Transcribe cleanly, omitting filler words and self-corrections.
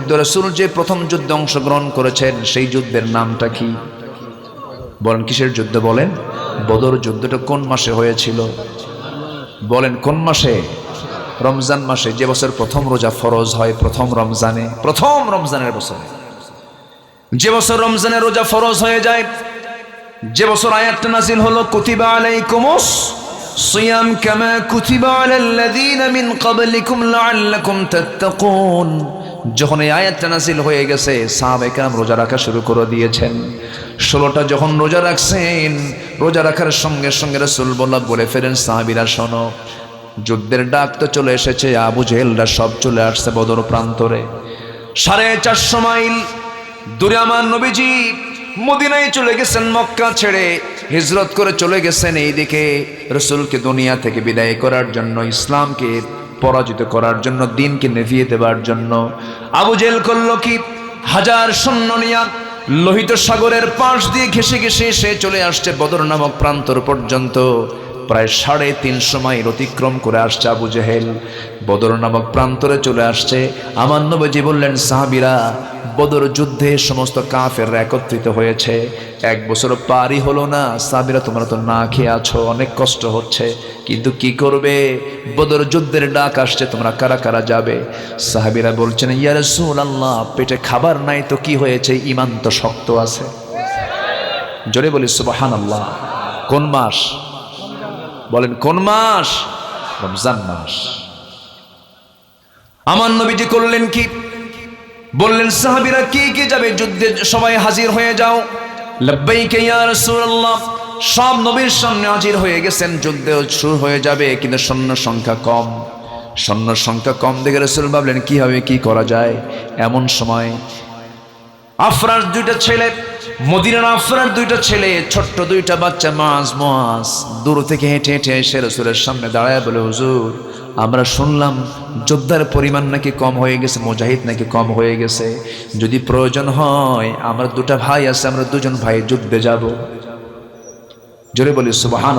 যুদ্ধ, রাসূল যে প্রথম যুদ্ধে অংশগ্রহণ করেছেন সেই যুদ্ধের নামটা কি? বলেন, কিসের যুদ্ধ বলেন? বদর যুদ্ধটা কোন মাসে হয়েছিল? বলেন কোন মাসে? রমজান মাসে। যে বছর প্রথম রোজা ফরজ হয়, প্রথম রমজানের বছরে, যে বছর রমজানের রোজা ফরজ হয়ে যায়, যে বছর আয়াতটা নাযিল হলো কুতিবা আলাইকুমুস সিয়াম কামা কুতিবা আলাল্লাযীনা মিন ক্বাবলিকুম লাআল্লাকুম তাত্তাকুন। যখন এই আয়াতটা নাযিল হয়ে গেছে, সাহাবায়ে কেরাম রোজা রাখা শুরু করে দিয়েছেন। 16টা যখন রোজা রাখছেন, রোজা রাখার সঙ্গে সঙ্গে রাসূল বলে ফেলেন, সাহাবীরা শোনো, যুদ্ধের ডাক তো চলে এসেছে, আবু জেহেলরা সব চলে আসছে বদর প্রান্তরে। 450 মাইল দূরে আমার নবীজি মদিনায় চলে গেছেন, মক্কা ছেড়ে হিজরত করে চলে গেছেন এইদিকে রাসূলকে দুনিয়া থেকে বিদায় করার জন্য, ইসলামকে পরাজিত করার জন্য, দ্বীনকে নেভিয়ে দেবার জন্য। আবু জেহেল করল কি, 1000 সৈন্য নিয়ে লোহিত সাগরের পাশ দিয়ে ঘেঁষে ঘেঁষে সে চলে আসছে বদর নামক প্রান্তর পর্যন্ত। প্রায় 350 মাইল অতিক্রম করে আসছে আবু জেহেল, বদর নামক প্রান্তরে চলে আসছে। আমার নবীজি বললেন, সাহাবীরা, বদর যুদ্ধে সমস্ত কাফেররা একত্রিত হয়েছে, 1 বছর পারই হলো না, সাহাবীরা তোমরা তো না খেয়ে আছো, অনেক কষ্ট হচ্ছে, কিন্তু কি করবে, বদর যুদ্ধের ডাক আসছে, তোমরা কারা কারা যাবে? সাহাবীরা বলছেন, ইয়া রাসূলুল্লাহ, পেটে খাবার নাই তো কি হয়েছে, ঈমান তো শক্ত আছে। জোরে বলি সুবহানাল্লাহ। কোন মাস বলেন, কোন মাস? রমজান মাস। আমার নবীজি করলেন কি, বললেন, সাহাবীরা কে কে যাবে যুদ্ধে, সবাই হাজির হয়ে যাও। লাব্বাইক ইয়া রাসূলুল্লাহ, সব নবীর সামনে হাজির হয়ে গেছেন, যুদ্ধ শুরু হয়ে যাবে, কিন্তু সৈন্য সংখ্যা কম দেখে রাসূল ভাবলেন কি হবে, কি করা যায়। এমন সময় আফরার 2টা ছেলে, মদিনার আফরার 2টা ছেলে, ছোট্ট 2টা বাচ্চা, মুআজ দূর থেকে হেঁটে হেঁটে এসে রাসূলের সামনে দাঁড়ায় বলে, হুজুর, আমরা শুনলাম যোদ্ধার পরিমাণ নাকি কম হয়ে গেছে, মুজাহিদ নাকি কম হয়ে গেছে, যদি প্রয়োজন হয় আমরা 2টা ভাই আছে, আমরা 2জন ভাই যুদ্ধে যাব। জোরে বলি সুবহানাল্লাহ।